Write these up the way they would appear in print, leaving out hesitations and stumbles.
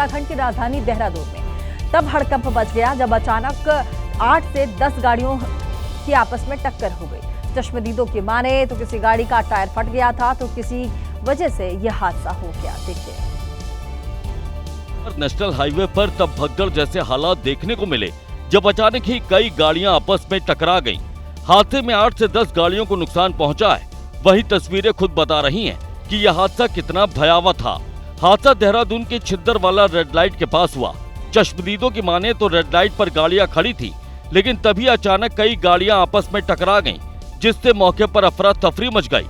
उत्तराखंड की राजधानी देहरादून में। तब हड़कंप मच गया जब अचानक 8 से 10 गाड़ियों की आपस में टक्कर हो गई। चश्मदीदों की माने तो किसी गाड़ी का टायर फट गया था तो किसी वजह से यह हादसा हो गया। देखिए, नेशनल हाईवे पर तब भगदड़ जैसे हालात देखने को मिले जब अचानक ही कई गाड़ियां आपस में टकरा गईं। हादसे में 8 से 10 गाड़ियों को नुकसान पहुंचा है। वही तस्वीरें खुद बता रही हैं कि यह हादसा कितना भयावह था। हादसा देहरादून के छिद्दरवाला रेड लाइट के पास हुआ। चश्मदीदों की माने तो रेड लाइट पर गाड़ियां खड़ी थी, लेकिन तभी अचानक कई गाड़ियां आपस में टकरा गईं, जिससे मौके पर अफरा तफरी मच गई।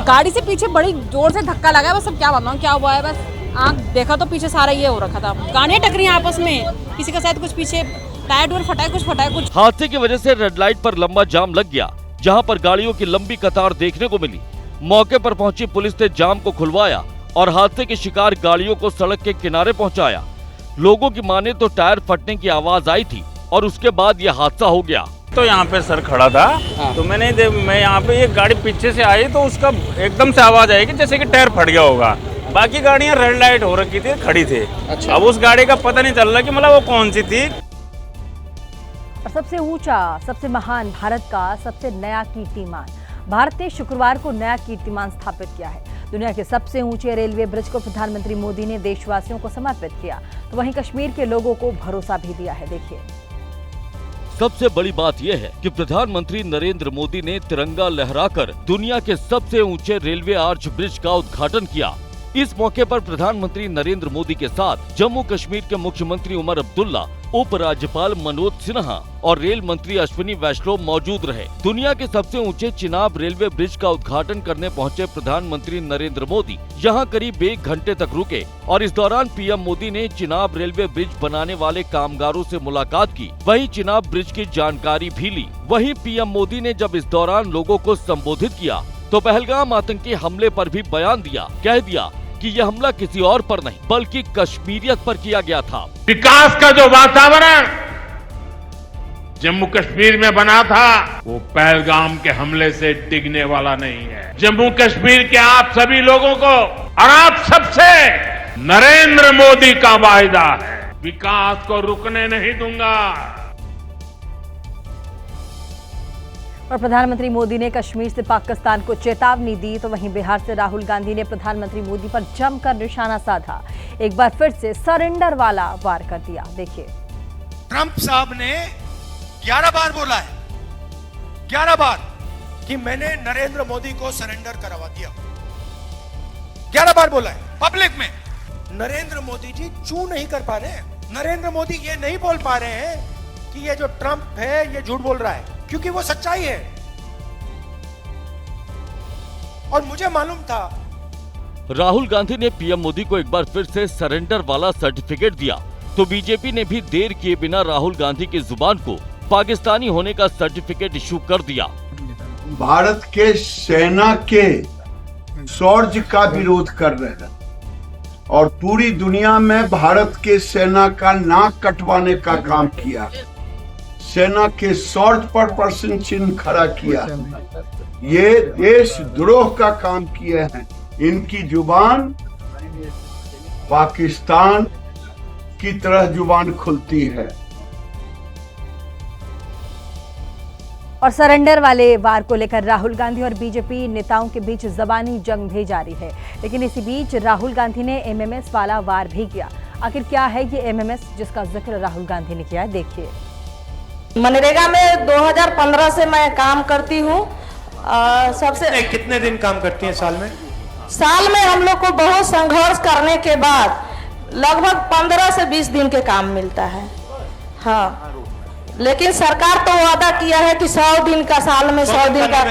गाड़ी से पीछे बड़ी जोर से धक्का लगा, बस अब क्या बताऊं क्या हुआ है। बस आँख देखा तो पीछे सारा ये हो रखा था, गाड़ियां टकरी आपस में, किसी का शायद कुछ पीछे टायर डोर फटा है, कुछ फटा है कुछ। हादसे की वजह से रेड लाइट पर लंबा जाम लग गया, जहां पर गाड़ियों की लंबी कतार देखने को मिली। मौके पर पहुंची पुलिस ने जाम को खुलवाया और हादसे के शिकार गाड़ियों को सड़क के किनारे पहुंचाया। लोगों की माने तो टायर फटने की आवाज आई थी और उसके बाद यह हादसा हो गया। तो यहाँ पे सर खड़ा था, तो मैं यहाँ पे एक गाड़ी पीछे से आई तो उसका एकदम से आवाज आई कि जैसे कि टायर फट गया होगा। बाकी गाड़ियाँ रेड लाइट हो रखी थी, खड़ी थी। अच्छा। अब उस गाड़ी का पता नहीं चल रहा कि मतलब वो कौन सी थी। और सबसे ऊंचा, सबसे महान, भारत का सबसे नया कीर्तिमान। भारत ने शुक्रवार को नया कीर्तिमान स्थापित किया है। दुनिया के सबसे ऊंचे रेलवे ब्रिज को प्रधानमंत्री मोदी ने देशवासियों को समर्पित किया, तो वहीं कश्मीर के लोगों को भरोसा भी दिया है। देखिए, सबसे बड़ी बात यह है कि प्रधानमंत्री नरेंद्र मोदी ने तिरंगा लहराकर दुनिया के सबसे ऊंचे रेलवे आर्च ब्रिज का उद्घाटन किया। इस मौके पर प्रधानमंत्री नरेंद्र मोदी के साथ जम्मू कश्मीर के मुख्यमंत्री उमर अब्दुल्ला, उप राज्यपाल मनोज सिन्हा और रेल मंत्री अश्विनी वैष्णव मौजूद रहे। दुनिया के सबसे ऊंचे चिनाब रेलवे ब्रिज का उद्घाटन करने पहुंचे प्रधानमंत्री नरेंद्र मोदी यहां करीब 1 घंटे तक रुके और इस दौरान पीएम मोदी ने चिनाब रेलवे ब्रिज बनाने वाले कामगारों से मुलाकात की। वहीं चिनाब ब्रिज की जानकारी भी ली। वहीं पीएम मोदी ने जब इस दौरान लोगों को संबोधित किया तो पहलगाम आतंकी हमले पर भी बयान दिया। कह दिया कि यह हमला किसी और पर नहीं बल्कि कश्मीरियत पर किया गया था। विकास का जो वातावरण जम्मू कश्मीर में बना था वो पहलगाम के हमले से डिगने वाला नहीं है। जम्मू कश्मीर के आप सभी लोगों को और आप सबसे नरेंद्र मोदी का वायदा है, विकास को रुकने नहीं दूंगा। और प्रधानमंत्री मोदी ने कश्मीर से पाकिस्तान को चेतावनी दी, तो वहीं बिहार से राहुल गांधी ने प्रधानमंत्री मोदी पर जमकर निशाना साधा। एक बार फिर से सरेंडर वाला वार कर दिया। देखिए, ट्रंप साहब ने 11 बार बोला है, 11 बार कि मैंने नरेंद्र मोदी को सरेंडर करवा दिया। 11 बार बोला है पब्लिक में। नरेंद्र मोदी जी क्यों नहीं कर पा रहे हैं? नरेंद्र मोदी ये नहीं बोल पा रहे हैं कि ये जो ट्रंप है ये झूठ बोल रहा है, क्योंकि वो सच्चाई है। और मुझे मालूम था। राहुल गांधी ने पीएम मोदी को एक बार फिर से सरेंडर वाला सर्टिफिकेट दिया, तो बीजेपी ने भी देर किए बिना राहुल गांधी की जुबान को पाकिस्तानी होने का सर्टिफिकेट इशू कर दिया। भारत के सेना के शौर्य का विरोध कर रहे हैं और पूरी दुनिया में भारत के सेना का नाक कटवाने का काम किया, सेना के शौर्य पर प्रश्न चिन्ह खड़ा किया, ये देशद्रोह का काम किए हैं। इनकी जुबान पाकिस्तान की तरह जुबान खुलती है। और सरेंडर वाले वार को लेकर राहुल गांधी और बीजेपी नेताओं के बीच जबानी जंग भी जारी है। लेकिन इसी बीच राहुल गांधी ने एमएमएस वाला वार भी किया। आखिर क्या है ये एमएमएस जिसका जिक्र राहुल गांधी ने किया? देखिए, मनरेगा में 2015 से मैं काम करती हूँ। सबसे कितने दिन काम करती हैं साल में? साल में हम लोग को बहुत संघर्ष करने के बाद लगभग 15 से 20 दिन के काम मिलता है। हाँ, लेकिन सरकार तो वादा किया है कि 100 दिन का, साल में 100 दिन का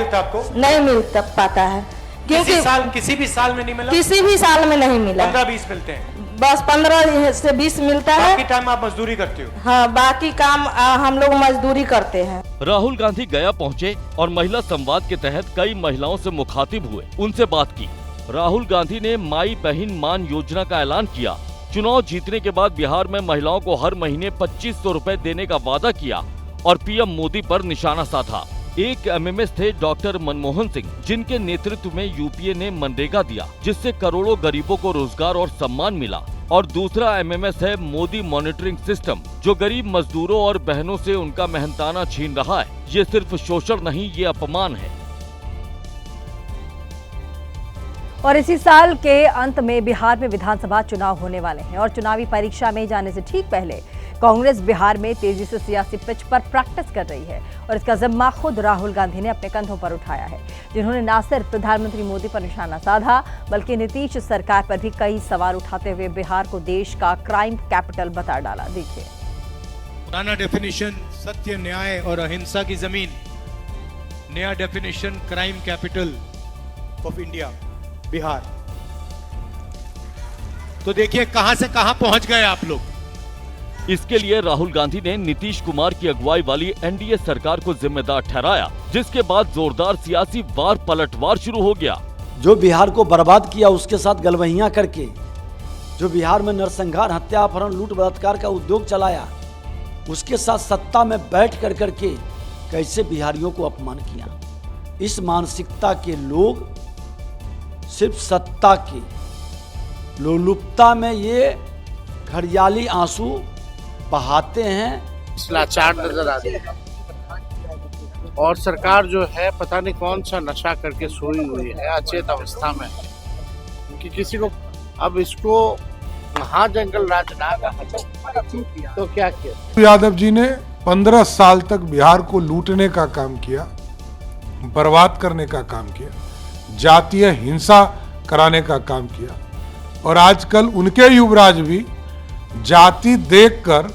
नहीं मिल पाता है, क्योंकि किसी भी साल में नहीं मिला। किसी भी साल में नहीं मिला। 15-20 मिलते हैं, बस 15 से 20 मिलता है। बाकी टाइम आप मजदूरी करते हो? हाँ, बाकी काम हम लोग मजदूरी करते हैं। राहुल गांधी गया पहुंचे और महिला संवाद के तहत कई महिलाओं से मुखातिब हुए, उनसे बात की। राहुल गांधी ने माई बहन मान योजना का ऐलान किया। चुनाव जीतने के बाद बिहार में महिलाओं को हर महीने 2500 रुपए देने का वादा किया और पीएम मोदी पर निशाना साधा। एक एमएमएस थे डॉक्टर मनमोहन सिंह, जिनके नेतृत्व में यूपीए ने मनरेगा दिया, जिससे करोड़ों गरीबों को रोजगार और सम्मान मिला। और दूसरा MMS है मोदी मॉनिटरिंग सिस्टम, जो गरीब मजदूरों और बहनों से उनका मेहनताना छीन रहा है। ये सिर्फ शोषण नहीं, ये अपमान है। और इसी साल के अंत में बिहार में विधानसभा चुनाव होने वाले हैं और चुनावी परीक्षा में जाने से ठीक पहले कांग्रेस बिहार में तेजी से सियासी पिच पर प्रैक्टिस कर रही है और इसका जिम्मा खुद राहुल गांधी ने अपने कंधों पर उठाया है, जिन्होंने न सिर्फ प्रधानमंत्री मोदी पर निशाना साधा बल्कि नीतीश सरकार पर भी कई सवाल उठाते हुए बिहार को देश का क्राइम कैपिटल बता डाला। देखिए, पुराना डेफिनेशन सत्य, न्याय और अहिंसा की जमीन, नया definition crime capital of India Bihar. तो देखिए कहां से कहां पहुंच गए आप लोग। इसके लिए राहुल गांधी ने नीतीश कुमार की अगुवाई वाली NDA सरकार को जिम्मेदार ठहराया, जिसके बाद जोरदार सियासी वार पलटवार शुरू हो गया। जो बिहार को बर्बाद किया, उसके साथ गलबहियां करके जो बिहार में नरसंहार, हत्या, अपहरण, लूट बलात्कार का उद्योग चलाया, उसके साथ सत्ता में बैठ कर करके कैसे बिहारियों को अपमान किया। इस मानसिकता के लोग सिर्फ सत्ता की लोलुपता में ये घड़ियाली आंसू बहाते हैं, लाचार नजर आ रही है। और सरकार जो है पता नहीं कौन सा नशा करके सोई हुई है, अचेत अवस्था में है, क्योंकि किसी को अब इसको महाजंगल राज ना कहा तो क्या किया। यादव जी ने 15 साल तक बिहार को लूटने का काम किया, बर्बाद करने का काम किया, जातीय हिंसा कराने का काम किया और आजकल उनके युवराज भी जाति देखकर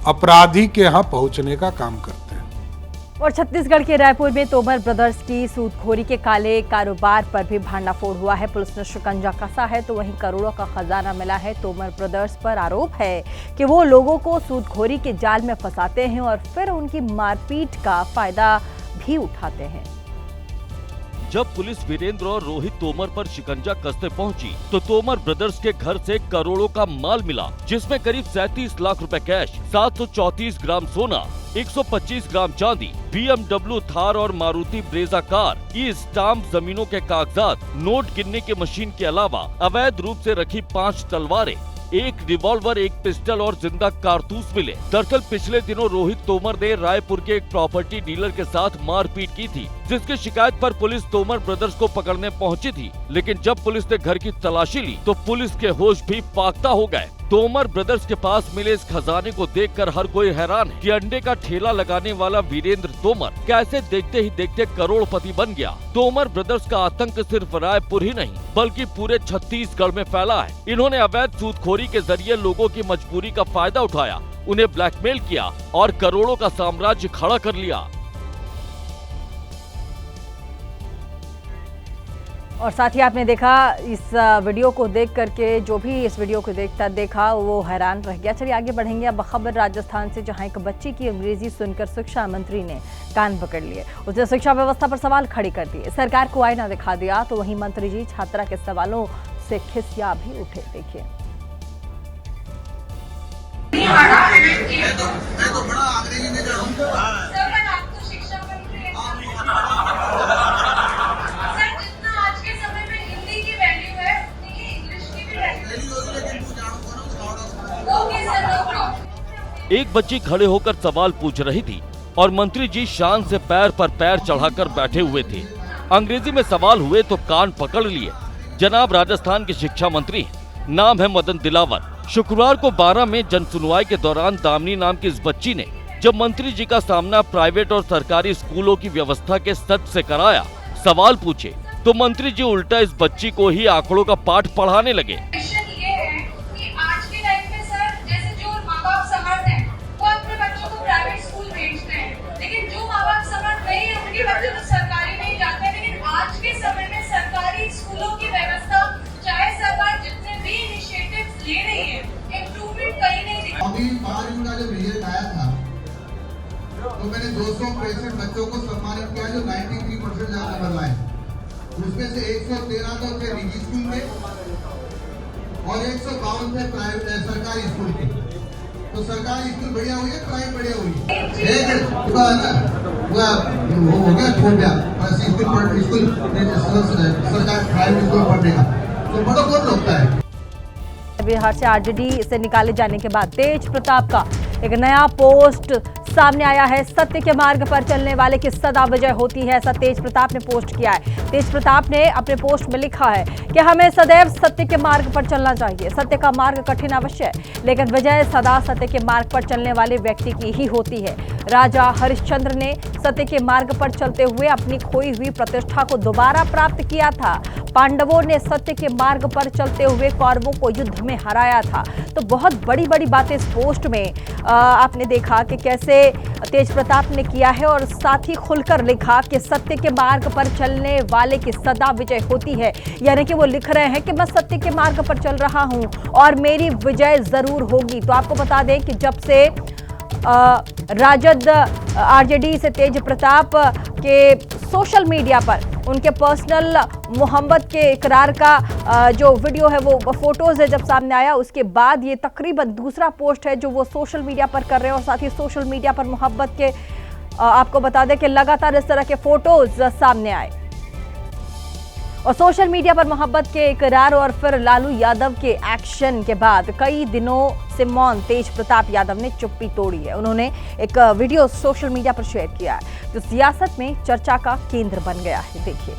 अपराधी के यहाँ पहुंचने का काम करते हैं। और छत्तीसगढ़ के रायपुर में तोमर ब्रदर्स की सूदखोरी के काले कारोबार पर भी भांडाफोड़ हुआ है। पुलिस ने शिकंजा कसा है तो वहीं करोड़ों का खजाना मिला है। तोमर ब्रदर्स पर आरोप है कि वो लोगों को सूदखोरी के जाल में फंसाते हैं और फिर उनकी मारपीट का फायदा भी उठाते हैं। जब पुलिस वीरेंद्र और रोहित तोमर पर शिकंजा कसते पहुंची तो तोमर ब्रदर्स के घर से करोड़ों का माल मिला, जिसमें करीब 37 लाख रुपए कैश, 734 ग्राम सोना, 125 ग्राम चांदी, BMW थार और Maruti Brezza car, e stamp, जमीनों के कागजात, नोट गिनने की मशीन के अलावा अवैध रूप से रखी 5 तलवारें, एक रिवॉल्वर, एक पिस्टल और जिंदा कारतूस मिले। दरअसल पिछले दिनों रोहित तोमर ने रायपुर के एक प्रॉपर्टी डीलर के साथ मारपीट की थी, जिसकी शिकायत पर पुलिस तोमर ब्रदर्स को पकड़ने पहुंची थी। लेकिन जब पुलिस ने घर की तलाशी ली तो पुलिस के होश भी फाख्ता हो गए। तोमर ब्रदर्स के पास मिले इस खजाने को देखकर हर कोई हैरान है कि अंडे का ठेला लगाने वाला वीरेंद्र तोमर कैसे देखते ही देखते करोड़पति बन गया। तोमर ब्रदर्स का आतंक सिर्फ रायपुर ही नहीं बल्कि पूरे छत्तीसगढ़ में फैला है। इन्होंने अवैध सूदखोरी के जरिए लोगों की मजबूरी का फायदा उठाया, उन्हें ब्लैकमेल किया और करोड़ों का साम्राज्य खड़ा कर लिया। और साथ ही आपने देखा इस वीडियो को देख करके जो भी इस वीडियो को देखा वो हैरान रह गया। चलिए आगे बढ़ेंगे। अब खबर राजस्थान से, जहां एक बच्ची की अंग्रेजी सुनकर शिक्षा मंत्री ने कान पकड़ लिए। उसने शिक्षा व्यवस्था पर सवाल खड़े कर दिए, सरकार को आईना दिखा दिया। तो वहीं मंत्री जी छात्रा के सवालों से खिसिया भी उठे। देखिए, एक बच्ची खड़े होकर सवाल पूछ रही थी और मंत्री जी शान से पैर पर पैर चढ़ाकर बैठे हुए थे। अंग्रेजी में सवाल हुए तो कान पकड़ लिए। जनाब राजस्थान के शिक्षा मंत्री, नाम है मदन दिलावर। शुक्रवार को 12 में जन सुनवाई के दौरान दामिनी नाम की इस बच्ची ने जब मंत्री जी का सामना प्राइवेट और सरकारी स्कूलों की व्यवस्था के सच से कराया, सवाल पूछे, तो मंत्री जी उल्टा इस बच्ची को ही आंकड़ों का पाठ पढ़ाने लगे। सरकारी नहीं जाते, लेकिन आज के समय में सरकारी स्कूलों की व्यवस्था, चाहे सरकार जितने भी इनिशिएटिव्स ले रही है, इम्प्रूवमेंट कहीं नहीं दिखा। अभी 12वीं का जब रिजल्ट आया था तो मैंने 265 बच्चों को सम्मानित किया जो 93% ज्यादा नंबर लाए। उसमें से 113 तो थे निजी स्कूल में और 152 थे प्राइवेट सरकारी स्कूल के। तो सरकारी स्कूल बढ़िया हुई है, प्राइवेट बढ़िया हुई हो गया छोड़ दिया स्कूल सरकार प्राइवेट स्कूल पढ़ने का, तो बड़ा बहुत लगता है। बिहार से आरजेडी से निकाले जाने के बाद तेज प्रताप का एक नया पोस्ट सामने आया है। सत्य के मार्ग पर चलने वाले की सदा विजय होती है, ऐसा तेज प्रताप ने पोस्ट किया है। तेज प्रताप ने अपने पोस्ट में लिखा है कि हमें सदैव सत्य के मार्ग पर चलना चाहिए। सत्य का मार्ग कठिन अवश्य है, लेकिन विजय सदा सत्य के मार्ग पर चलने वाले व्यक्ति की ही होती है। राजा हरिश्चंद्र ने सत्य के मार्ग पर चलते हुए अपनी खोई हुई प्रतिष्ठा को दोबारा प्राप्त किया था। पांडवों ने सत्य के मार्ग पर चलते हुए कौरवों को युद्ध में हराया था। तो बहुत बड़ी बड़ी बातें इस पोस्ट में आपने देखा कि कैसे तेज प्रताप ने किया है और साथ ही खुलकर लिखा कि सत्य के मार्ग पर चलने वाले की सदा विजय होती है। यानी कि वो लिख रहे हैं कि मैं सत्य के मार्ग पर चल रहा हूं और मेरी विजय जरूर होगी। तो आपको बता दें कि जब से राजद आरजेडी से तेज प्रताप के सोशल मीडिया पर उनके पर्सनल मोहब्बत के इकरार का जो वीडियो है, वो फोटोज है, जब सामने आया, उसके बाद ये तकरीबन दूसरा पोस्ट है जो वो सोशल मीडिया पर कर रहे हैं। और साथ ही सोशल मीडिया पर मोहब्बत के आपको बता दें कि लगातार इस तरह के फोटोज सामने आए और सोशल मीडिया पर मोहब्बत के इकरार और फिर लालू यादव के एक्शन के बाद कई दिनों से मौन तेज प्रताप यादव ने चुप्पी तोड़ी है। उन्होंने एक वीडियो सोशल मीडिया पर शेयर किया है जो सियासत में चर्चा का केंद्र बन गया है। देखिए,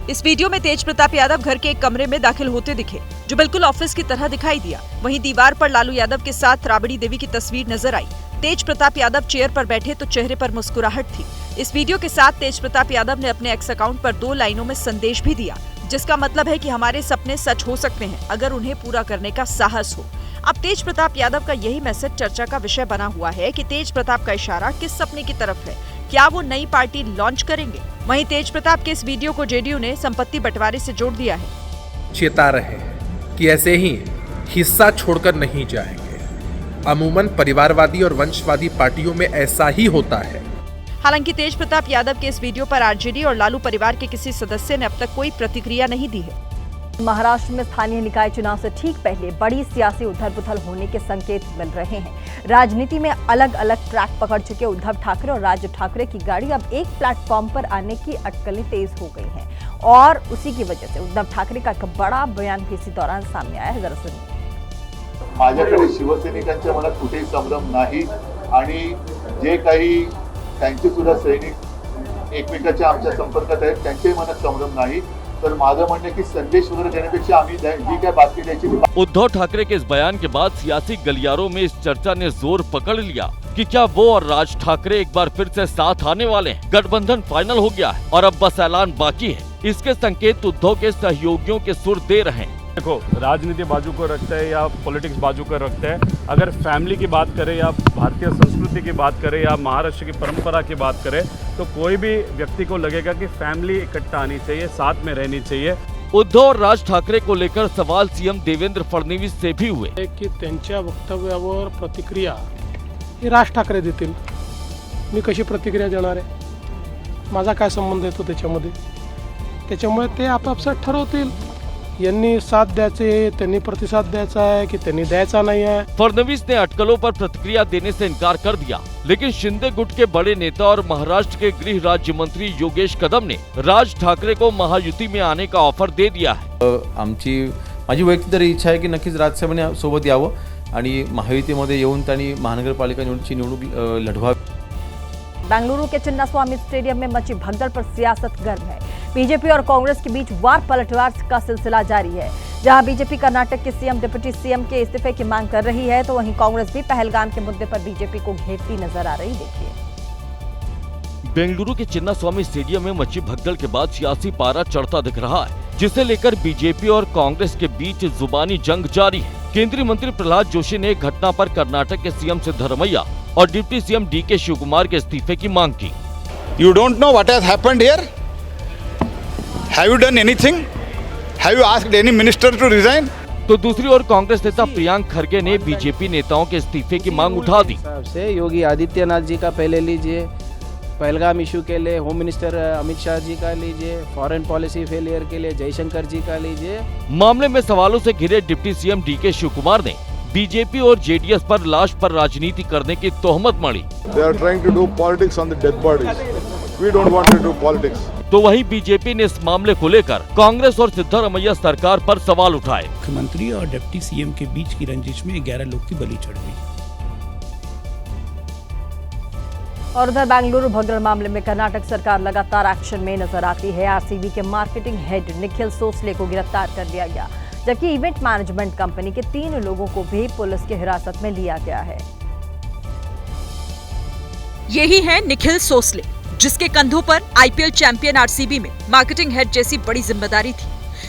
इस वीडियो में तेज प्रताप यादव घर के एक कमरे में दाखिल होते दिखे, जो बिल्कुल ऑफिस की तरह दिखाई दिया। वहीं दीवार पर लालू यादव के साथ राबड़ी देवी की तस्वीर नजर आई। तेज प्रताप यादव चेयर पर बैठे तो चेहरे पर मुस्कुराहट थी। इस वीडियो के साथ तेज प्रताप यादव ने अपने एक्स अकाउंट पर 2 लाइनों में संदेश भी दिया, जिसका मतलब है कि हमारे सपने सच हो सकते हैं अगर उन्हें पूरा करने का साहस हो। अब तेज प्रताप यादव का यही मैसेज चर्चा का विषय बना हुआ है कि तेज प्रताप का इशारा किस सपने की तरफ है। क्या वो नई पार्टी लॉन्च करेंगे? वहीं तेज प्रताप के इस वीडियो को जेडीयू ने संपत्ति बंटवारे से जोड़ दिया है। चेता रहे कि ऐसे ही हिस्सा छोड़कर नहीं जाएंगे। अमूमन परिवारवादी और वंशवादी पार्टियों में ऐसा ही होता है। हालांकि तेज प्रताप यादव के इस वीडियो पर आरजेडी और लालू परिवार के किसी सदस्य ने अब तक कोई प्रतिक्रिया नहीं दी है। महाराष्ट्र में स्थानीय निकाय चुनाव से ठीक पहले बड़ी सियासी उथल-पुथल होने के संकेत मिल रहे हैं। राजनीति में अलग अलग ट्रैक पकड़ चुके उद्धव ठाकरे और राज ठाकरे की गाड़ी अब एक प्लेटफॉर्म पर आने की अटकलें तेज हो गई हैं और उसी की वजह से उद्धव ठाकरे का एक बड़ा बयान भी इसी दौरान सामने आया है। जरा सुनिए। माझ्याकडे शिवसैनिकांच्या मनात कुठेही संभ्रम नाही आणि जे काही त्यांचे सुद्धा सैनिक एकमेकाच्या आमच्या संपर्कात आहेत त्यांच्याही मनात संभ्रम नाही। तर माझं म्हणणं की संदेश वगैरे देण्यापेक्षा आम्ही जी काय बातमी द्यायची। उद्धव ठाकरे के इस बयान के बाद सियासी गलियारों में इस चर्चा ने जोर पकड़ लिया कि क्या वो और राज ठाकरे एक बार फिर से साथ आने वाले हैं। गठबंधन फाइनल हो गया है और अब बस ऐलान बाकी है। इसके संकेत उद्धव के सहयोगियों के सुर दे रहे हैं। देखो, राजनीति बाजू को रखते हैं या पॉलिटिक्स बाजू को रखते हैं, अगर फैमिली की बात करें या भारतीय संस्कृति की बात करें या महाराष्ट्र की परंपरा की बात करें, तो कोई भी व्यक्ति को लगेगा कि फैमिली इकट्ठा आनी चाहिए, साथ में रहनी चाहिए। उद्धव और राज ठाकरे को लेकर सवाल सीएम देवेंद्र फडणवीस से भी हुए की त्यांच्या वक्तव्यावर प्रतिक्रिया ही राज ठाकरे देतील। मी कशी प्रतिक्रिया देणार आहे? माझा काय संबंध येतो त्याच्यामध्ये? त्याच्यामुळे ते आपापसात ठरवतील। यांनी साथ द्यायचे, त्यांनी प्रतिसाद द्यायचा है कि त्यांनी द्यायचा नहीं है। फडणवीस ने अटकलों पर प्रतिक्रिया देने से इनकार कर दिया, लेकिन शिंदे गुट के बड़े नेता और महाराष्ट्र के गृह राज्य मंत्री योगेश कदम ने राज ठाकरे को महायुति में आने का ऑफर दे दिया है। माझी वैयक्तिक तरी इच्छा आहे की नक्कीच राजसाहेबांनी सोबत यावं आणि महायुतीमध्ये येऊन त्यांनी महानगरपालिका निवडणूक लढवावी। बेंगलुरु के चिन्नास्वामी स्टेडियम में मची भगदड़ पर सियासत गर्म है। बीजेपी और कांग्रेस के बीच वार पलटवार का सिलसिला जारी है। जहां बीजेपी कर्नाटक के सीएम डिप्टी सीएम के इस्तीफे की मांग कर रही है, तो वहीं कांग्रेस भी पहलगाम के मुद्दे पर बीजेपी को घेरती नजर आ रही। देखिए, बेंगलुरु के चिन्नास्वामी स्टेडियम में मची भगदड़ के बाद सियासी पारा चढ़ता दिख रहा है, जिसे लेकर बीजेपी और कांग्रेस के बीच जुबानी जंग जारी है। केंद्रीय मंत्री प्रहलाद जोशी ने घटना पर कर्नाटक के सीएम सिद्धरमैया और डिप्टी सीएम डीके शिवकुमार के इस्तीफे की मांग की। You don't know what has happened here? Have you done anything? Have you asked any minister to resign? तो दूसरी ओर कांग्रेस नेता प्रियांक खरगे ने बीजेपी नेताओं के इस्तीफे की मांग उठा दी। से योगी आदित्यनाथ जी का पहले लीजिए, पहलगाम इशू के लिए होम मिनिस्टर अमित शाह जी का लीजिए, फॉरेन पॉलिसी फेलियर के लिए जयशंकर जी का लीजिए। मामले में सवालों से घिरे डिप्टी सीएम डीके शिवकुमार ने बीजेपी और जेडीएस पर लाश पर राजनीति करने की तोहमत मढ़ी। They are trying to do politics on the dead bodies. We don't want to do politics. तो वहीं बीजेपी ने इस मामले को लेकर कांग्रेस और सिद्धरामैया सरकार पर सवाल उठाए। मुख्यमंत्री और डिप्टी सीएम के बीच की रंजिश में 11 लोग की बलि चढ़ गई। और उधर बेंगलुरु भगदड़ मामले में कर्नाटक सरकार लगातार एक्शन में नजर आती है। आरसीबी के मार्केटिंग हेड निखिल सोसले को गिरफ्तार कर लिया गया, जबकि इवेंट मैनेजमेंट कंपनी के 3 लोगों को भी पुलिस की हिरासत में लिया गया है। यही है निखिल सोसले, जिसके कंधों पर आईपीएल चैंपियन आरसीबी में मार्केटिंग हेड जैसी बड़ी जिम्मेदारी थी।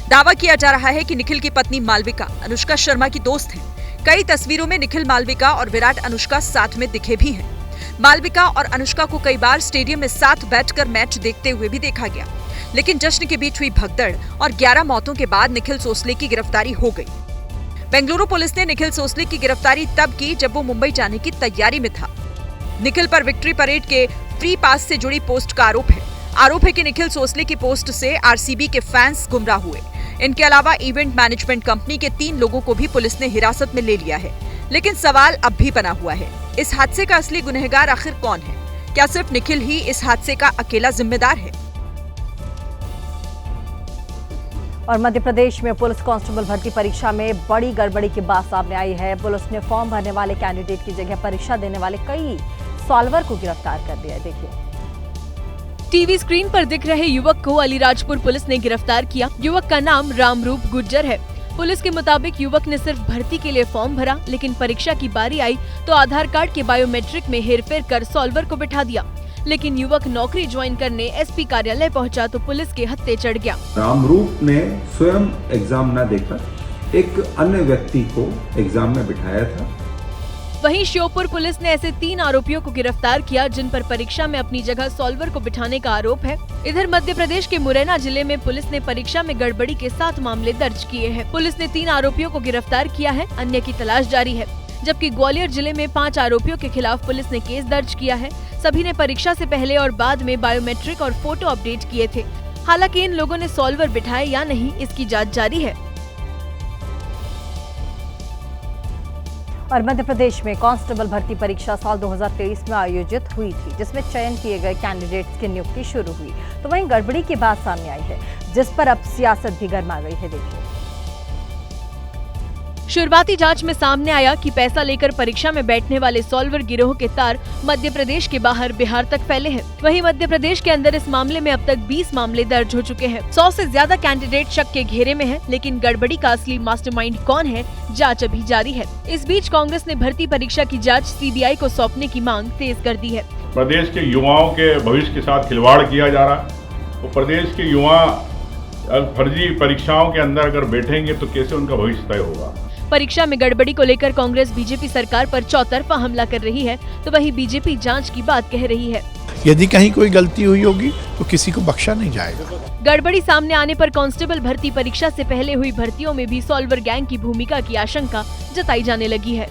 दावा किया जा रहा है कि निखिल की पत्नी मालविका अनुष्का शर्मा की दोस्त है। कई तस्वीरों में निखिल, मालविका और विराट अनुष्का साथ में दिखे भी हैं। मालविका और अनुष्का को कई बार स्टेडियम में साथ बैठकर मैच देखते हुए भी देखा गया, लेकिन जश्न के बीच हुई भगदड़ और 11 मौतों के बाद निखिल सोसले की गिरफ्तारी हो गई। बेंगलुरु पुलिस ने निखिल सोसले की गिरफ्तारी तब की जब वो मुंबई जाने की तैयारी में था। निखिल पर विक्ट्री परेड के फ्री पास से जुड़ी पोस्ट का आरोप है कि निखिल सोसले की पोस्ट से आरसीबी के फैंस गुमराह हुए। इनके अलावा इवेंट मैनेजमेंट कंपनी के 3 लोगों को भी पुलिस ने हिरासत में ले लिया है, लेकिन सवाल अब भी बना हुआ है, इस हादसे का असली गुनहगार आखिर कौन है? क्या सिर्फ निखिल ही इस हादसे का अकेला जिम्मेदार है? और मध्य प्रदेश में पुलिस कांस्टेबल भर्ती परीक्षा में बड़ी गड़बड़ी की बात सामने आई है। पुलिस ने फॉर्म भरने वाले कैंडिडेट की जगह परीक्षा देने वाले कई सॉल्वर को गिरफ्तार कर लिया है। देखिए, टीवी स्क्रीन पर दिख रहे युवक को अलीराजपुर पुलिस ने गिरफ्तार किया। युवक का नाम रामरूप गुर्जर है। पुलिस के मुताबिक युवक ने सिर्फ भर्ती के लिए फॉर्म भरा, लेकिन परीक्षा की बारी आई तो आधार कार्ड के बायोमेट्रिक में हेरफेर कर सॉल्वर को बिठा दिया। लेकिन युवक नौकरी ज्वाइन करने एसपी कार्यालय पहुंचा तो पुलिस के हत्थे चढ़ गया। रामरूप ने स्वयं एग्जाम न देकर एक अन्य व्यक्ति को एग्जाम में बिठाया था। वहीं श्योपुर पुलिस ने ऐसे 3 आरोपियों को गिरफ्तार किया जिन पर परीक्षा में अपनी जगह सॉल्वर को बिठाने का आरोप है। इधर मध्य प्रदेश के मुरैना जिले में पुलिस ने परीक्षा में गड़बड़ी के 7 मामले दर्ज किए हैं। पुलिस ने 3 आरोपियों को गिरफ्तार किया है, अन्य की तलाश जारी है। जबकि ग्वालियर जिले में 5 आरोपियों के खिलाफ पुलिस ने केस दर्ज किया है। सभी ने परीक्षा से पहले और बाद में बायोमेट्रिक और फोटो अपडेट किए थे। हालांकि इन लोगों ने सॉल्वर बिठाए या नहीं, इसकी जांच जारी है। और मध्य प्रदेश में कांस्टेबल भर्ती परीक्षा साल 2023 में आयोजित हुई थी, जिसमें चयन किए गए कैंडिडेट्स की नियुक्ति शुरू हुई। तो वहीं गड़बड़ी की बात सामने आई है, जिस पर अब सियासत भी गर्मा गई है। देखिए, शुरुआती जांच में सामने आया कि पैसा लेकर परीक्षा में बैठने वाले सॉल्वर गिरोह के तार मध्य प्रदेश के बाहर बिहार तक फैले हैं। वहीं मध्य प्रदेश के अंदर इस मामले में अब तक 20 मामले दर्ज हो चुके हैं। 100 से ज्यादा कैंडिडेट शक के घेरे में हैं, लेकिन गड़बड़ी का असली मास्टरमाइंड कौन है, जांच अभी जारी है। इस बीच कांग्रेस ने भर्ती परीक्षा की जाँच सीबीआई को सौंपने की मांग तेज कर दी है। प्रदेश के युवाओं के भविष्य के साथ खिलवाड़ किया जा रहा है, तो प्रदेश के युवा फर्जी परीक्षाओं के अंदर अगर बैठेंगे तो कैसे उनका भविष्य तय होगा। परीक्षा में गड़बड़ी को लेकर कांग्रेस बीजेपी सरकार पर चौतरफा हमला कर रही है, तो वहीं बीजेपी जांच की बात कह रही है। यदि कहीं कोई गलती हुई होगी तो किसी को बख्शा नहीं जाएगा। गड़बड़ी सामने आने पर कांस्टेबल भर्ती परीक्षा से पहले हुई भर्तियों में भी सॉल्वर गैंग की भूमिका की आशंका जताई जाने लगी है।